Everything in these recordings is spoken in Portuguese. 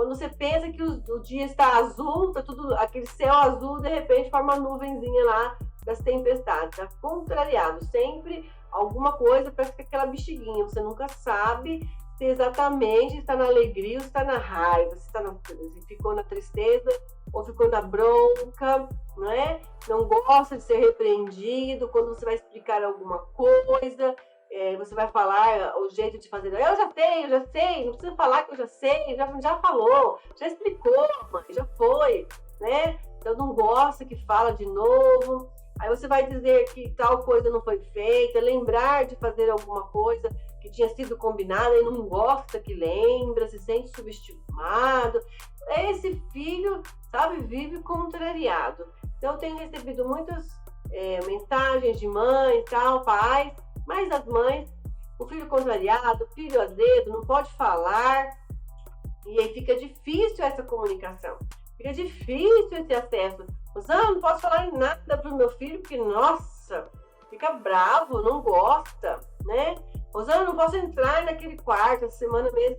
Quando você pensa que o dia está azul, tá tudo aquele céu azul, de repente forma uma nuvenzinha lá das tempestades. Tá contrariado, sempre alguma coisa, parece que aquela bexiguinha, você nunca sabe se exatamente está na alegria ou está na raiva, se ficou na tristeza ou ficou na bronca, não é? Não gosta de ser repreendido quando você vai explicar alguma coisa. Você vai falar o jeito de fazer. Eu já sei, não precisa falar que eu já sei, já falou, já explicou, mãe, já foi, né? Então não gosta que fala de novo. Aí você vai dizer que tal coisa não foi feita, lembrar de fazer alguma coisa que tinha sido combinada e não gosta que lembra, se sente subestimado. Esse filho, sabe, vive contrariado. Então eu tenho recebido muitas mensagens de mães, tal, pais, mas as mães, o filho contrariado, o filho azedo, não pode falar, e aí fica difícil essa comunicação, fica difícil esse acesso. Não posso falar nada pro meu filho, porque, nossa, fica bravo, não gosta, né? Rosana, não posso entrar naquele quarto. Essa semana mesmo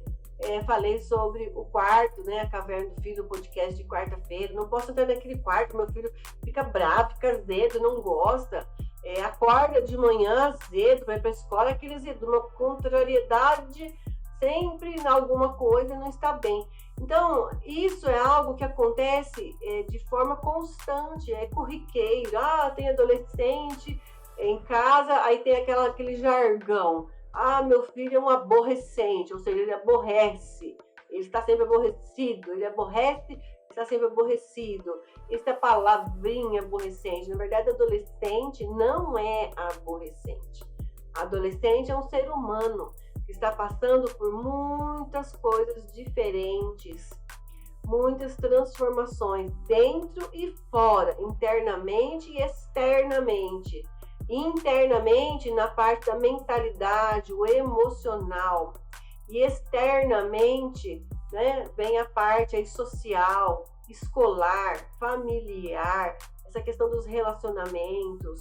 falei sobre o quarto, né? A Caverna do Filho, o podcast de quarta-feira. Não posso entrar naquele quarto, meu filho fica bravo, fica azedo, não gosta. Acorda de manhã azedo, vai para a escola, aquele azedo, uma contrariedade sempre em alguma coisa, não está bem. Então, isso é algo que acontece de forma constante, é corriqueiro. Tem adolescente em casa, aí tem aquele jargão. Meu filho é um aborrecente, ou seja, ele aborrece, ele está sempre aborrecido, ele aborrece, está sempre aborrecido. Essa palavrinha aborrecente, na verdade, adolescente não é aborrecente. Adolescente é um ser humano que está passando por muitas coisas diferentes, muitas transformações dentro e fora, internamente e externamente. Internamente na parte da mentalidade, o emocional, e externamente, né, vem a parte aí social, escolar, familiar, essa questão dos relacionamentos,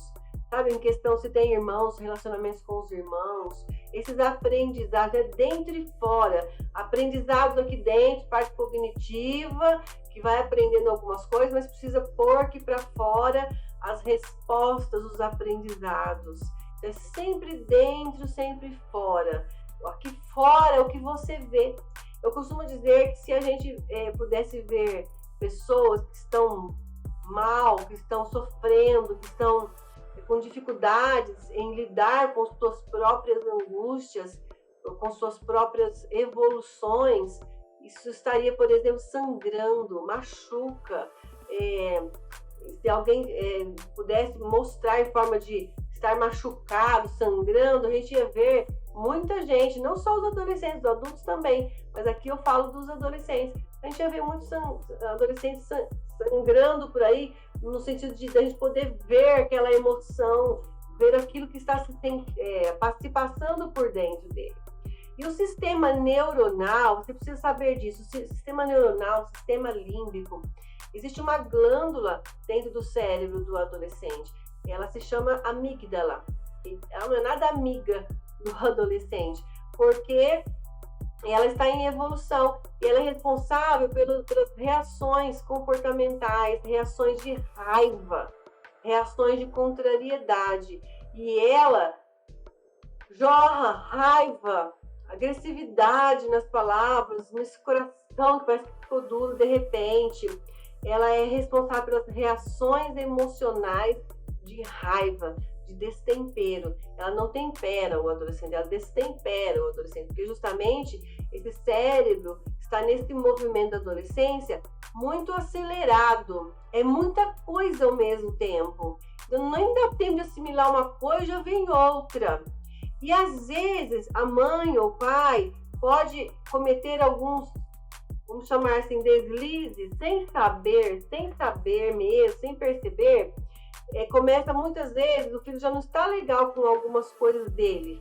sabe, em questão se tem irmãos, relacionamentos com os irmãos, esses aprendizados dentro e fora, aprendizados aqui dentro, parte cognitiva, que vai aprendendo algumas coisas, mas precisa pôr aqui para fora as respostas, os aprendizados. Então, é sempre dentro, sempre fora. Aqui fora é o que você vê. Eu costumo dizer que se a gente pudesse ver pessoas que estão mal, que estão sofrendo, que estão com dificuldades em lidar com suas próprias angústias, com suas próprias evoluções, isso estaria, por exemplo, sangrando, machuca. Se alguém pudesse mostrar em forma de estar machucado, sangrando, a gente ia ver muita gente, não só os adolescentes, os adultos também, mas aqui eu falo dos adolescentes. A gente ia ver muitos adolescentes sangrando por aí, no sentido de a gente poder ver aquela emoção, ver aquilo que está se passando por dentro dele. E o sistema neuronal, você precisa saber disso, o sistema neuronal, o sistema límbico, existe uma glândula dentro do cérebro do adolescente, ela se chama amígdala, ela não é nada amiga do adolescente, porque ela está em evolução e ela é responsável pelas reações comportamentais, reações de raiva, reações de contrariedade, e ela jorra raiva, agressividade nas palavras, nesse coração que parece que ficou duro de repente. Ela é responsável pelas reações emocionais de raiva, de destempero. Ela não tempera o adolescente, ela destempera o adolescente, porque justamente esse cérebro está nesse movimento da adolescência muito acelerado. É muita coisa ao mesmo tempo. Então, nem dá tempo de assimilar uma coisa, já vem outra. E às vezes a mãe ou o pai pode cometer alguns, vamos chamar assim, deslizes, sem saber mesmo, sem perceber. Começa muitas vezes, o filho já não está legal com algumas coisas dele.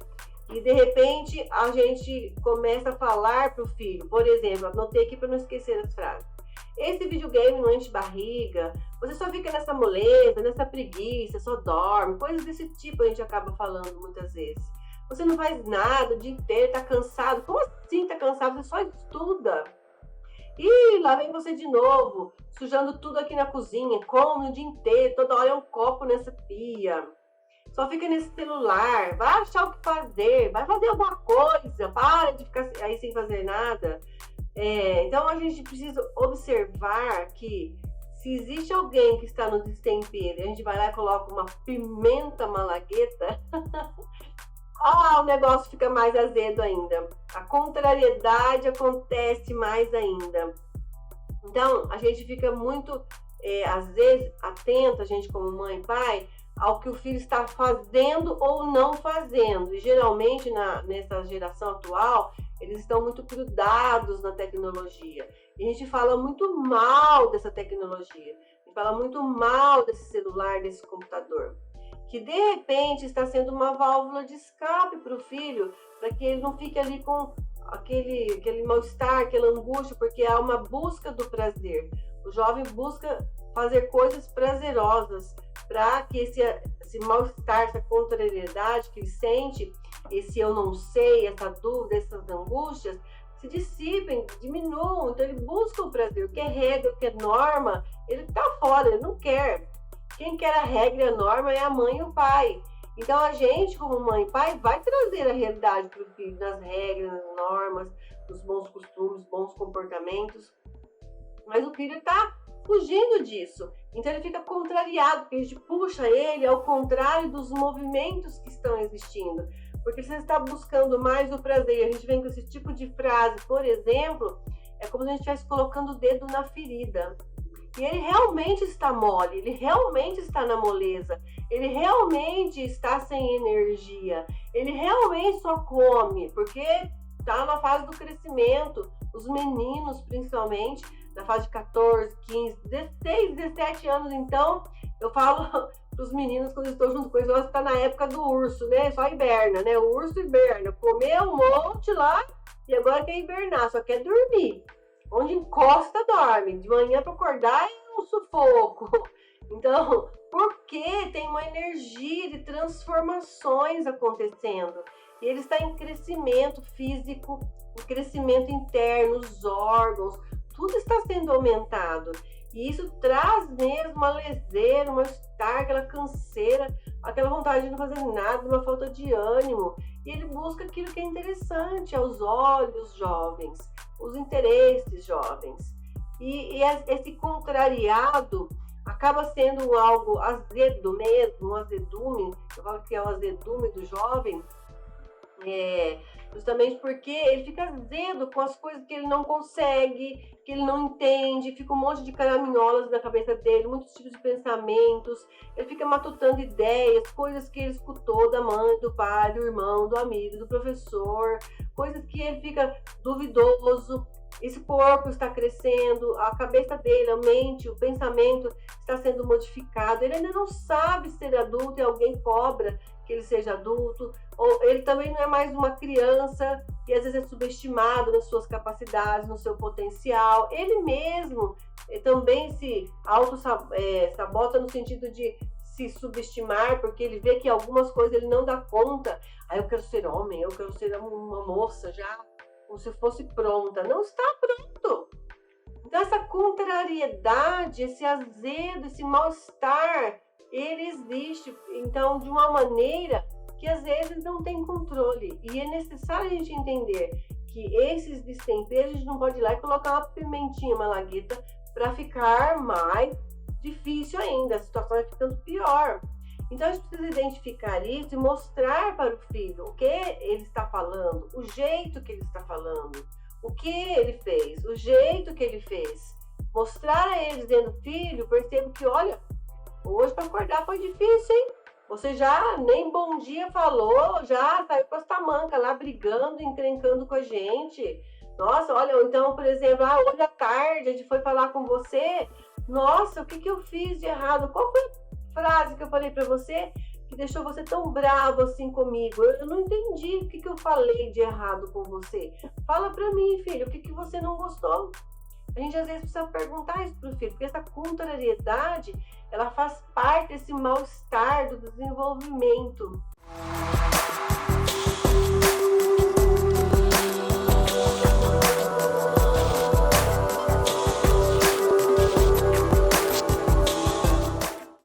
E de repente a gente começa a falar para o filho, por exemplo, anotei aqui para não esquecer as frases. Esse videogame não enche barriga, você só fica nessa moleza, nessa preguiça, só dorme, coisas desse tipo a gente acaba falando muitas vezes. Você não faz nada o dia inteiro, tá cansado. Como assim tá cansado? Você só estuda. Ih, lá vem você de novo, sujando tudo aqui na cozinha, come o dia inteiro, toda hora é um copo nessa pia. Só fica nesse celular, vai achar o que fazer, vai fazer alguma coisa, para de ficar aí sem fazer nada. Então a gente precisa observar que se existe alguém que está no destempero, a gente vai lá e coloca uma pimenta malagueta, o negócio fica mais azedo ainda. A contrariedade acontece mais ainda. Então a gente fica muito, às vezes, atento, a gente como mãe e pai, ao que o filho está fazendo ou não fazendo. E geralmente nessa geração atual, eles estão muito grudados na tecnologia. E a gente fala muito mal dessa tecnologia. A gente fala muito mal desse celular, desse computador. Que de repente está sendo uma válvula de escape para o filho, para que ele não fique ali com aquele mal-estar, aquela angústia, porque há uma busca do prazer. O jovem busca fazer coisas prazerosas para que esse mal-estar, essa contrariedade que ele sente, esse eu não sei, essa dúvida, essas angústias, se dissipem, diminuam. Então ele busca o prazer. O que é regra, o que é norma, ele está fora, ele não quer. Quem quer a regra e a norma é a mãe e o pai. Então a gente, como mãe e pai, vai trazer a realidade para o filho, nas regras, nas normas, nos bons costumes, bons comportamentos. Mas o filho está fugindo disso. Então ele fica contrariado, porque a gente puxa ele ao contrário dos movimentos que estão existindo. Porque você está buscando mais o prazer. A gente vem com esse tipo de frase, por exemplo, é como se a gente estivesse colocando o dedo na ferida. E ele realmente está mole, ele realmente está na moleza, ele realmente está sem energia, ele realmente só come, porque está na fase do crescimento, os meninos principalmente, na fase de 14, 15, 16, 17 anos. Então, eu falo para os meninos, quando eu estou junto com eles, nós está na época do urso, né? Só hiberna, né? O urso hiberna, comeu um monte lá e agora quer hibernar, só quer dormir. Onde encosta, dorme. De manhã para acordar é um sufoco. Então, porque tem uma energia de transformações acontecendo. E ele está em crescimento físico, em crescimento interno, os órgãos, tudo está sendo aumentado. E isso traz mesmo uma leseira, uma mal-estar, aquela canseira, aquela vontade de não fazer nada, uma falta de ânimo. E ele busca aquilo que é interessante aos olhos jovens, os interesses jovens. E esse contrariado acaba sendo algo azedo mesmo, um azedume. Eu falo que é o azedume do jovem, justamente porque ele fica azedo com as coisas que ele não consegue, que ele não entende, fica um monte de caraminholas na cabeça dele, muitos tipos de pensamentos, ele fica matutando ideias, coisas que ele escutou da mãe, do pai, do irmão, do amigo, do professor, coisas que ele fica duvidoso. Esse corpo está crescendo, a cabeça dele, a mente, o pensamento está sendo modificado, ele ainda não sabe ser adulto e alguém cobra que ele seja adulto, ou ele também não é mais uma criança e às vezes é subestimado nas suas capacidades, no seu potencial. Ele mesmo também se auto-sabota no sentido de se subestimar, porque ele vê que algumas coisas ele não dá conta. Eu quero ser homem, eu quero ser uma moça já, como se fosse pronta. Não está pronto. Então essa contrariedade, esse azedo, esse mal-estar, ele existe, então, de uma maneira que às vezes não tem controle. E é necessário a gente entender que esses destemperos a gente não pode ir lá e colocar uma pimentinha malagueta para ficar mais difícil ainda, a situação vai ficando pior. Então a gente precisa identificar isso e mostrar para o filho o que ele está falando, o jeito que ele está falando, o que ele fez, o jeito que ele fez. Mostrar a ele dizendo: filho, percebo que, olha, hoje para acordar foi difícil, hein? Você já nem bom dia falou, já saiu com as tamancas lá brigando, encrencando com a gente. Nossa, olha, ou então, por exemplo, hoje à tarde a gente foi falar com você. Nossa, o que eu fiz de errado? Qual foi a frase que eu falei para você que deixou você tão bravo assim comigo? Eu não entendi o que eu falei de errado com você. Fala para mim, filho, o que você não gostou? A gente às vezes precisa perguntar isso pro filho, porque essa contrariedade, ela faz parte desse mal-estar do desenvolvimento.